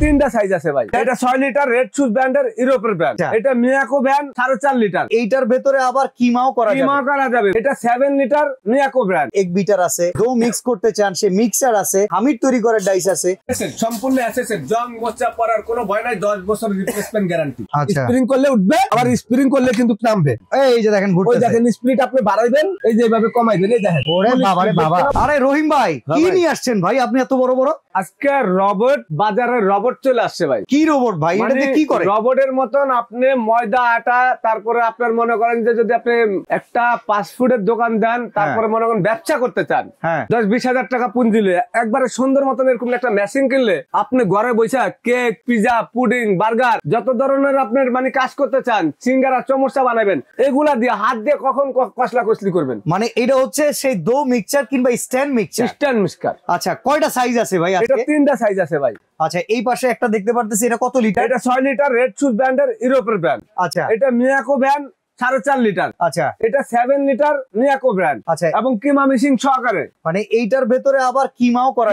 তিনটা সাইজ আছে ভাই। এটা 6 লিটার রেড শুজ ব্র্যান্ডের ইউরোপের ব্র্যান্ড। এটা মিয়াকো ভ্যান 4.5 লিটার। এইটার ভেতরে আবার কিমাও করা যাবে। এটা 7 লিটার মিয়াকো ব্র্যান্ড। এক বিটার আছে, ডো মিক্স করতে চান সে মিক্সার আছে, হামিদ তৈরি করার ডাইস আছে, সম্পূর্ণ এসএসএ জং মোচা পড়ার কোনো ভয় নাই। 10 বছর রিপ্লেসমেন্ট গ্যারান্টি। স্প্রিং করলে উঠবে, আবার স্প্রিং করলে কিন্তু নামবে। এই যে দেখেন ঘুরতেছে, ওই দেখেন স্পিড আপনি বাড়াইবেন, এই যে এইভাবে কমাইবেন, এই দেখেন। ওরে বাবা রে বাবা। আরে রহিম ভাই কি নিয়ে আসছেন ভাই আপনি এত বড় বড়? আজকে রোবট বাজারে রোবট চলে আসছে ভাই। কি রোবট ভাই? এটাতে কি করে? রোবটের মতন আপনি ময়দা আটা, তারপরে আপনার মনে করেন যে যদি আপনি একটা ফাস্ট ফুডের দোকান দেন, তারপরে মনে করেন ব্যবসা করতে চান, 10-20 হাজার টাকা পুঁজি দিলে একবারে সুন্দর মতন এরকম একটা মেশিন কিনলে আপনি ঘরে বসে কেক, পিজা, পুডিং, বার্গার যত ধরনের আপনার মানে কাজ করতে চান, সিঙ্গারা, চমোসা বানাবেন, এগুলা দিয়ে হাত দিয়ে কখন কসলা কসলি করবেন। মানে এটা হচ্ছে সেই দো মিক্সচার কিংবা স্ট্যান্ড মিক্সচার। Stand mixture. আচ্ছা কয়টা সাইজ আছে ভাই? এটা 3টা সাইজ আছে ভাই। আচ্ছা এই পাশে একটা দেখতে পারতেছি, এটা কত লিটার? এটা 6 লিটার রেড শুজ ব্র্যান্ডের ইউরোপের ব্র্যান্ড। আচ্ছা এটা মিয়াকো ভ্যান 4.5 লিটার। আচ্ছা এটা 7 লিটার মিয়াকো ব্র্যান্ড। আচ্ছা এবং কিমা মেশিন সহকারে। মানে এইটার ভেতরে আবার কিমাও করা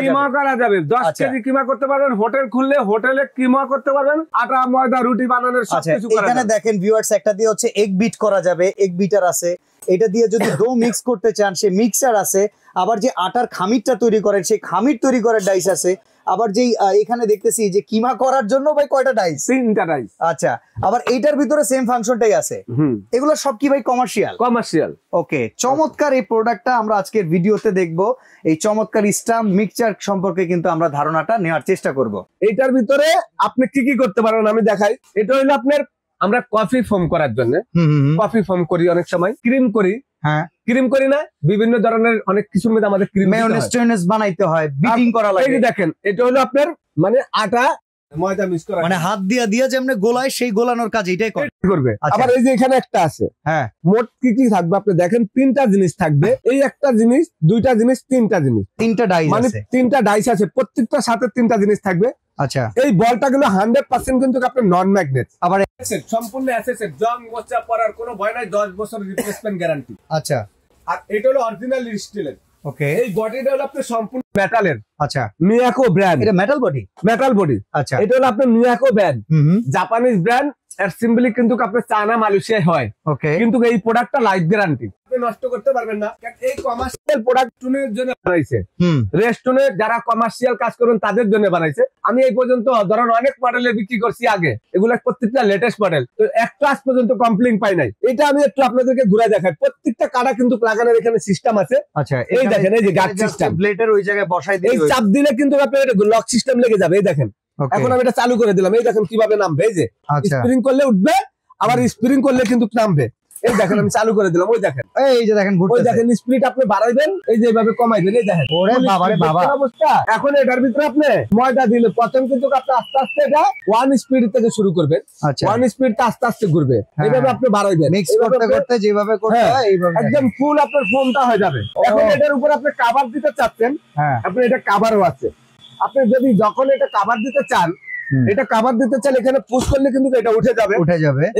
যাবে। 10 কেজি কিমা করতে পারবেন। হোটেল খুললে হোটেলে কিমা করতে পারবেন। আটা, ময়দা, রুটি বানানোর সবকিছু করা যাবে। এখানে দেখেন ভিউয়ার্স, একটা দিয়ে হচ্ছে এক বিট করা যাবে, এক বিটার আছে। এটা দিয়ে যদি ডো মিক্স করতে চান সে মিক্সার আছে, আবার যে আটার খামিরটা তৈরি করেন সেই খামির তৈরি করার ডাইস আছে, আবার যেই এখানে দেখতেছি যে কিমা করার জন্য ভাই কয়টা ডাইস? 3টা ডাইস। আচ্ছা আবার এইটার ভিতরে সেম ফাংশনটাই আছে। এগুলো সব কি ভাই কমার্শিয়াল? ওকে, চমৎকার এই প্রোডাক্টটা আমরা আজকের ভিডিওতে দেখবো। এই চমৎকার স্টাম্প মিক্সচার সম্পর্কে কিন্তু আমরা ধারণাটা নেওয়ার চেষ্টা করব। এইটার ভিতরে আপনি কি কি করতে পারবেন আমি দেখাই। এটা হলো আপনার আমরা কফি ফোম করার জন্য কফি ফোম করি, অনেক সময় ক্রিম করি। হ্যাঁ ক্রিম করি না, বিভিন্ন ধরনের অনেক কিছুর মধ্যে আমাদের ক্রিম মেয়োনেজ বানাইতে হয়, বিটিং করা লাগে। এই দেখেন এটা হলো আপনার মানে আটা ময়দা মিক্স করা, মানে হাত দিয়ে যেমন গোলায় সেই গোলানোর কাজ এটাই করবে। আবার এই যে এখানে একটা আছে, হ্যাঁ মোট কি কি থাকবে আপনি দেখেন। 3টা জিনিস থাকবে, এই একটা জিনিস, 2টা জিনিস, 3টা জিনিস, 3টা ডাইস মানে 3টা ডাইস আছে, প্রত্যেকটার সাথে 3টা জিনিস থাকবে। আচ্ছা এই বলটা গুলো 100% কিন্তু আপনার নন ম্যাগনেট। আবার সম্পূর্ণ এসএসএ জং মোচা পড়ার কোনো ভয় নাই। 10 বছর রিপ্লেসমেন্ট গ্যারান্টি। আচ্ছা আর এটা হলো অরিজিনাল স্টিলের। ওকে, এই বডিটা হলো আপনার সম্পূর্ণ মেটালের। আচ্ছা মিয়াকো ব্র্যান্ড। এটা মেটাল বডি। আচ্ছা এটা হলো আপনার মিয়াকো ব্র্যান্ড, জাপানিজ ব্র্যান্ড। এর সিম্বলি কিন্তু আপনার চায়না, মালয়েশিয়ায় হয়। ওকে, কিন্তু এই প্রোডাক্টটা লাইফ গ্যারান্টি, আপনি নষ্ট করতে পারবেন না। এই কমার্শিয়াল প্রোডাক্ট টুনের জন্য বানাইছে, রেস্টুরেন্টে যারা কমার্শিয়াল কাজ করেন তাদের জন্য বানাইছে। আমি এই পর্যন্ত ধরুন অনেক মডেলের বিক্রি করছি আগে, এগুলো প্রত্যেকটা লেটেস্ট মডেল, তো একটা আজ পর্যন্ত কমপ্লেইন পাই নাই। এটা আমি একটু আপনাদেরকে ঘুরে দেখাই। প্রত্যেকটা কাটা কিন্তু লাগানোর এখানে সিস্টেম আছে। আচ্ছা এই দেখেন, এই যে গার্ড সিস্টেম, ব্লেডের ওই জায়গায় বসাই দিয়ে এই চাপ দিলে কিন্তু আপনার লক সিস্টেম লেগে যাবে। এই দেখেন, এখন আমি এটা চালু করে দিলাম, এই দেখেন কিভাবে নামবে। এই যে স্প্রিং করলে উঠবে, আবার স্প্রিং করলে কিন্তু নামবে। এই দেখেন আমি চালু করে দিলাম, ওই দেখেন, এই যে দেখেন ওই দেখেন স্পিড আপনি বাড়াইবেন, এই যে এইভাবে কমাইবেন। এই দেখেন, ওরে বাবা রে বাবা অবস্থা। এখন এটার ভিতরে আপনি ময়দা দিলে প্রথম কিন্তু আপনি আস্তে আস্তে এটা 1 স্পিড থেকে শুরু করবেন। 1 স্পিড তে আস্তে আস্তে ঘুরবে, এইভাবে আপনি বাড়াইবেন। মিক্স করতে করতে যেভাবে করতে হয় এইভাবে একদম ফুল আপনার ফোমটা হয়ে যাবে। এখন এটার উপর আপনি কভার দিতে চাচ্ছেন, আপনি এটা কভারও আছে। আপনি যদি যখন এটা কভার দিতে চান, এটা কভার দিতে চাইলে এখানে পুশ করলে কিন্তু এটা উঠে যাবে।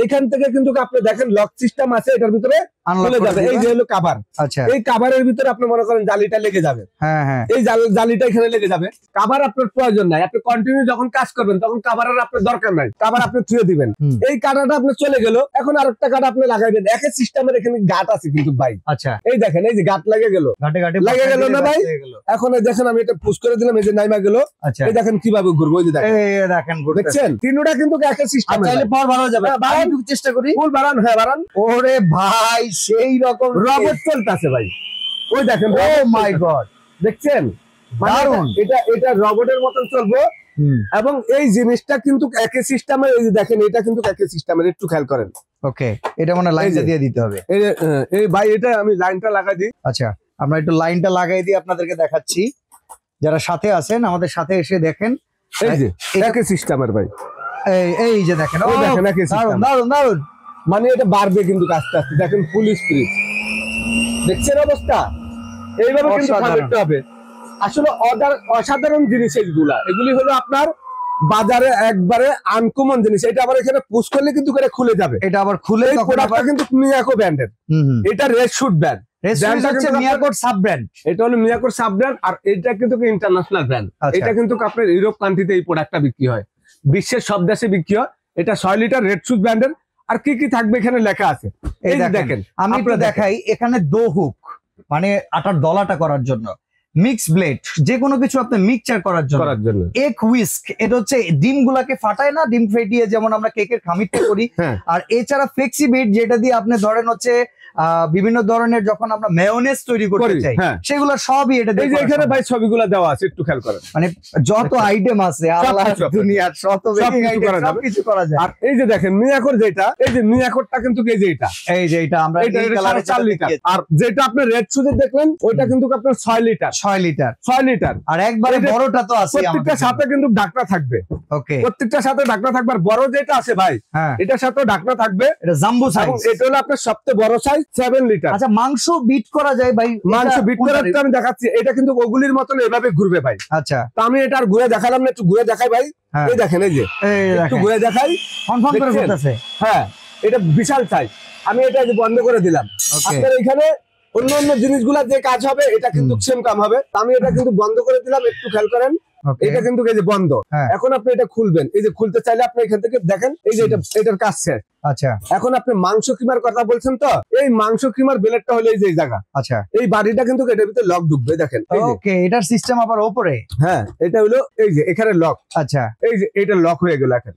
এখান থেকে কিন্তু আপনি দেখেন লক সিস্টেম আছে, এটার ভিতরে চলে যাবে। এই যে হলো কভার। আচ্ছা, এই কভারের ভিতরে আপনি মনে করেন জালিটা লেগে যাবে। হ্যাঁ, এই জালিটা এখানে লেগে যাবে। কভার আপনার প্রয়োজন নাই, আপনি কন্টিনিউ যখন কাজ করবেন তখন কভারের আপনার দরকার নাই, কভার আপনি ছুঁয়ে দিবেন। এই কাটাটা আপনি চলে গেল, এখন আরেকটা কাটা আপনি লাগাইবেন। একই সিস্টেমের এখানে গাঁট আছে কিন্তু ভাই। আচ্ছা এই দেখেন, এই যে গাঁট লেগে গেল, লেগে গেল না ভাই? এখন দেখেন আমি এটা পুশ করে দিলাম, এই যে নাইমা গেল। এই দেখেন কিভাবে ঘুরবো, এই যে দেখেন, দেখছেন তিনটা কিন্তু একই সিস্টেম। চাইলে পাওয়ার বাড়ানো যাবে, বাড়ানোর চেষ্টা করি, ফুল বাড়ান। হ্যাঁ বাড়ান। ওরে ভাই সেই রকম রবট চলতেছে ভাই, ওই দেখেন। ও মাই গড, দেখছেন দারুন। এটা রবটের মতন চলবে। এবং এই জিনিসটা কিন্তু একই সিস্টেমের। এই যে দেখেন, এটা কিন্তু একই সিস্টেমের, একটু খেয়াল করেন। ওকে, এটা মানে লাইনটা দিয়ে দিতে হবে। এই ভাই এটা আমি লাইনটা লাগাই দিই। আচ্ছা আমরা একটু লাইনটা লাগাই দিই, আপনাদেরকে দেখাচ্ছি। যারা সাথে আছেন আমাদের সাথে এসে দেখেন, এই যে একই সিস্টেমের ভাই। এই যে দেখেন, ও দেখেন একই সিস্টেম। দারুন। মানে এটা বাড়বে কিন্তু আস্তে আস্তে। দেখেন ফুল স্পিড, দেখছেন অবস্থা। এইভাবে কিন্তু করতে হবে। আসলে অসাধারণ জিনিস এগুলি হলো আপনার বাজারে একবারে আনকমন জিনিস। এটা আবার এখানে পুশ করলে কিন্তু খুলে যাবে। এটা আবার খুলে কিন্তু মিয়াকো ব্র্যান্ডের, এটা রেড শুট ব্র্যান্ড। ব্র্যান্ডটা হচ্ছে মিয়াকোর সাব ব্র্যান্ড। এটা হলো মিয়াকোর সাব ব্র্যান্ড, আর এটা কিন্তু ইন্টারন্যাশনাল ব্র্যান্ড। এটা কিন্তু আপনার ইউরোপ কান্ট্রিতে এই প্রোডাক্টটা বিক্রি হয়, বিশ্বের সব দেশে বিক্রি হয়। এটা 6 লিটার রেড শুজ ব্র্যান্ডের। আর কি কি থাকবে এখানে লেখা আছে এই দেখেন, আমি একটু দেখাই। এখানে দো হুক মানে আটার দলাটা করার জন্য, মিক্স ব্লেড যে কোনো কিছু আপনি মিক্সচার করার জন্য, এক হুইস্ক এটা হচ্ছে ডিম গুলাকে ফাটায় না, ডিম ফেটিয়ে যেমন আমরা কেকের খামিরটা করি। আর এছাড়া ফ্লেক্সি বিট যেটা দিয়ে আপনি ধরেন হচ্ছে বিভিন্ন ধরনের যখন আমরা মেয়োনেজ তৈরি করতে চাই সেগুলো সবই এটা দিয়ে। এখানে ভাই ছবিগুলো দেওয়া আছে, একটু খেয়াল করেন। মানে যত আইটেম আছে আল্লাহর দুনিয়ার শত কিছু করা যায়। আর এই যে দেখেন মিয়াকোর যেটা, এই যে মিয়াকোরটা কিন্তু এই যে এটা আমরা এই কালারে 4 লিটার। আর যেটা আপনি রেড শুজে দেখলেন ওইটা কিন্তু আপনার 6 লিটার। আর একবারে বড়টা তো আছে, প্রত্যেকটার সাথে কিন্তু ঢাকনা থাকবে। ওকে, প্রত্যেকটার সাথে ঢাকনা থাকবে। আর বড় যেটা আছে ভাই এটার সাথেও ঢাকনা থাকবে। এটা জাম্বো সাইজ, এটা হলো আপনার সবচেয়ে বড় সাইজ 7 লিটার। আচ্ছা, মাংস বিট করা যায় ভাই? মাংস বিট করার আমি দেখাচ্ছি। এটা কিন্তু ওগুলির মতন এভাবে ঘুরবে ভাই। আচ্ছা, তো আমি এটা আর ঘুরে দেখালাম না, একটু ঘুরে দেখাই ভাই। এই দেখেন, এই যে একটু ঘুরে দেখাই, কনফার্ম করে বলতেছে। হ্যাঁ, এটা বিশাল সাইজ। আমি এটা বন্ধ করে দিলাম। আপনার এখানে অন্য জিনিসগুলা যে কাজ হবে এটা কিন্তু সেম কাম হবে। আমি এটা কিন্তু বন্ধ করে দিলাম, একটু খেয়াল করেন। এটা কিন্তু এই যে বন্ধ। এখন আপনি এটা খুলবেন, এই যে খুলতে চাইলে আপনি এখান থেকে দেখেন, এই যে এটার কাজ শেষ। আচ্ছা, এখন আপনি মাংস কিমার কথা বলছেন, তো এই মাংস কিমার বেলেটটা হলো এই যে জায়গা। আচ্ছা, এই বাড়িটা কিন্তু এটার ভিতরে লক ঢুকবে, দেখেন। ওকে, এটার সিস্টেম আবার উপরে। হ্যাঁ, এটা হলো এই যে এখানে লক। আচ্ছা, এই যে এটা লক হয়ে গেল এখন।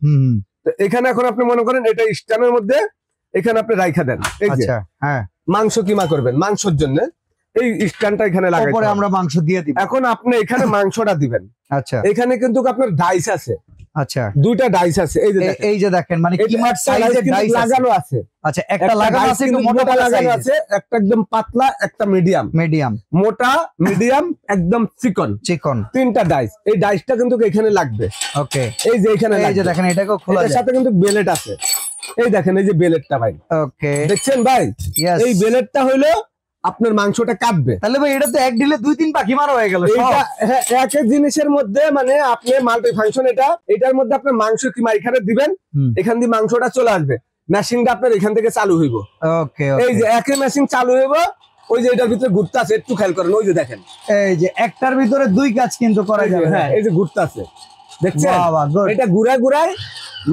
তো এখানে এখন আপনি মনে করেন এটা স্ট্যান্ডের মধ্যে এখানে আপনি রাইখা দেন। এই যে মাংস কিমা করবেন, মাংসের জন্য এই স্ট্যান্ডটা এখানে লাগাই, পরে আমরা মাংস দিয়ে দিব। এখন আপনি এখানে মাংসটা দিবেন। আচ্ছা, এখানে কিন্তু আপনার ডাইস আছে। আচ্ছা, দুইটা ডাইস আছে। এই যে দেখেন, মানে কিমার সাইজের ডাইস লাগানো আছে। আচ্ছা, একটা লাগানো আছে, একটু মোটা লাগানো আছে, একটা একদম পাতলা, একটা মিডিয়াম, মোটা, মিডিয়াম, একদম চিকন। তিনটা ডাইস। এই ডাইসটা কিন্তু এখানে লাগবে। ওকে, এই যে এখানে, এই যে দেখেন, এটাকেও খোলা যায়। এর সাথে কিন্তু বেলেট আছে। এই দেখেন, এই যে বেলেটটা ভাই। ওকে, দেখছেন ভাই? এই বেলেটটা হইলো আপনার মাংসটা কাটবে। তাহলে ভাই এটা তো এক ডিলে 2-3 পাখি মারা হয়ে গেল। এক জিনিসের মধ্যে, মানে আপনি মাল্টি ফাংশন, এটার মধ্যে আপনার মাংস কিমা এখানে দিবেন, এখান দিয়ে মাংসটা চলে আসবে। মেশিনটা আপনার এখান থেকে চালু হইব। ওকে, এই যে একই মেশিন চালু হইব। ওই যে এটার ভিতরে ঘুরতে আছে, একটু খেয়াল করেন। ওই যে দেখেন, এই যে একটার ভিতরে 2 কাজ কিন্তু করা যাবে। হ্যাঁ, এই যে ঘুরতে আছে, দেখছেন? এটা ঘুরায়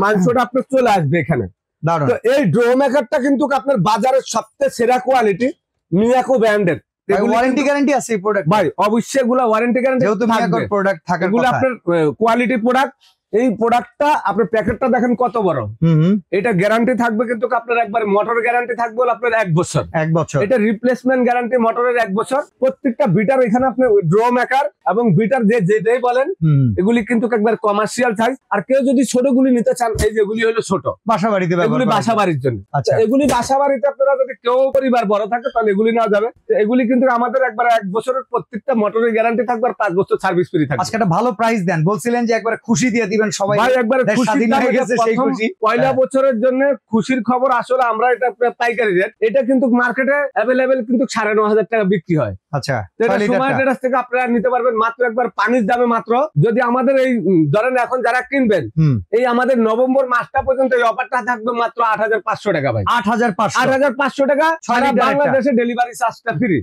মাংসটা আপনার চলে আসবে এখানে। তো এই ড্রো মেকারটা কিন্তু আপনার বাজারের সবচেয়ে সেরা কোয়ালিটি, মিয়াকো ব্র্যান্ডের। ওয়ারেন্টি গ্যারান্টি আছে এই প্রোডাক্ট ভাই? অবশ্যই এগুলা ওয়ারেন্টি গ্যারান্টি, যেহেতু মিয়াকো প্রোডাক্ট থাকে। এগুলো আপনার কোয়ালিটি প্রোডাক্ট। এই প্রোডাক্টটা আপনার প্যাকেটটা দেখেন কত বড়। এটা গ্যারান্টি থাকবে কিন্তু আপনার একবার মোটর গ্যারান্টি থাকবে আপনার 1 বছর। এটা রিপ্লেসমেন্ট গ্যারান্টি মোটরের 1 বছর। প্রত্যেকটা বিটার এখানে আপনি ড্রো মেকার এবং বিটার যেটাই বলেন, এগুলি কিন্তু একবার কমার্শিয়াল সাইজ। আর কেউ যদি ছোটগুলি নিতে চান, এই যেগুলি হলো ছোট, বাসা বাড়িতে, এগুলি বাসা বাড়ির জন্য। আচ্ছা, এগুলি বাসা বাড়িতে আপনারা যদি কেউ পরিবার বড় থাকে তাহলে এগুলি নেওয়া যাবে। এগুলি কিন্তু আমাদের একবার 1 বছরের প্রত্যেকটা মোটরের গ্যারান্টি থাকবে, আর 5 বছর সার্ভিস ফ্রি থাকবে। আজকে একটা ভালো প্রাইস দেন, বলছিলেন যে একবার খুশি দিয়ে দিবেন সবাই। ভাই একবার পয়লা বছরের জন্য খুশির খবর। আসলে আমরা এটা পাইকারি রেট, এটা কিন্তু মার্কেটে অ্যাভেলেবেল কিন্তু 9,500 টাকা বিক্রি হয়। আচ্ছা, সময় থেকে আপনারা নিতে পারবেন মাত্র একবার পানির দামে। মাত্র যদি আমাদের এই ধরেন এখন যারা কিনবেন, এই আমাদের নভেম্বর মাসটা পর্যন্ত এই অফারটা থাকবে মাত্র 8,500 টাকা ভাই। 8,500 টাকা। সারা বাংলাদেশে ডেলিভারি চার্জটা ফ্রি।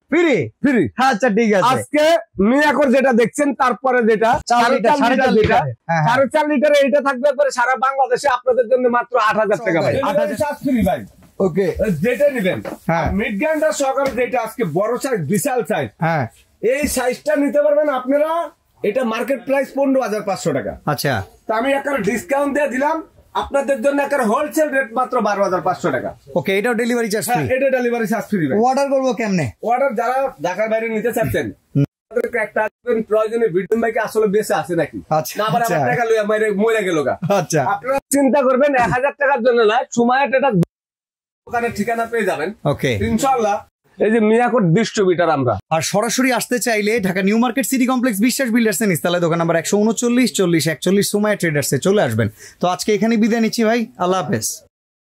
আচ্ছা, ঠিক আছে। আজকে মিয়াকোর যেটা দেখছেন, তারপরে যেটা 4.5 লিটার, 4.5 লিটারে এটা থাকবে একবারে সারা বাংলাদেশে আপনাদের জন্য মাত্র 8,000 টাকা ভাই। 8,000 চার্জ ফ্রি ভাই। ওকে, যেটা নেবেন মিড গ্রাইন্ডার সহকারে, যেটা আজকে বড় সাইজ, বিশাল সাইজ, এই সাইজটা নিতে পারবেন আপনারা। এটা মার্কেট প্রাইস 15,500 টাকা। আচ্ছা, তো আমি একটা ডিসকাউন্ট দিয়ে দিলাম আপনাদের জন্য, একটা হোলসেল রেট মাত্র 12,500 টাকা। ওকে, এটাও ডেলিভারি চার্জ ফ্রি? এটা ডেলিভারি চার্জ ফ্রি ভাই। অর্ডার করবো কেমনে? অর্ডার যারা ঢাকার বাইরে নিতে চাচ্ছেন, একটা প্রয়োজনে ভিডিও বাইকে আসলে বেঁচে আছে নাকি, না আবার আমার টাকা লইয়া মরে গেল গা। আচ্ছা, আপনারা চিন্তা করবেন 1,000 টাকার জন্য না, সময় এটা দোকানের ঠিকানা পেয়ে যাবেন। ওকে, ইনশাআল্লাহ। এই যে মিয়াকোর ডিস্ট্রিবিউটর আমরা। আর সরাসরি আসতে চাইলে Dhaka new market city complex বিশ্বাস বিল্ডার্স এর নিচতলায় দোকান নাম্বার 139 40 41 সুমাইয়া ট্রেডার্সে চলে আসবেন। তো আজকে এখানে বিদায় নিচ্ছি ভাই, আল্লাহ হাফেজ।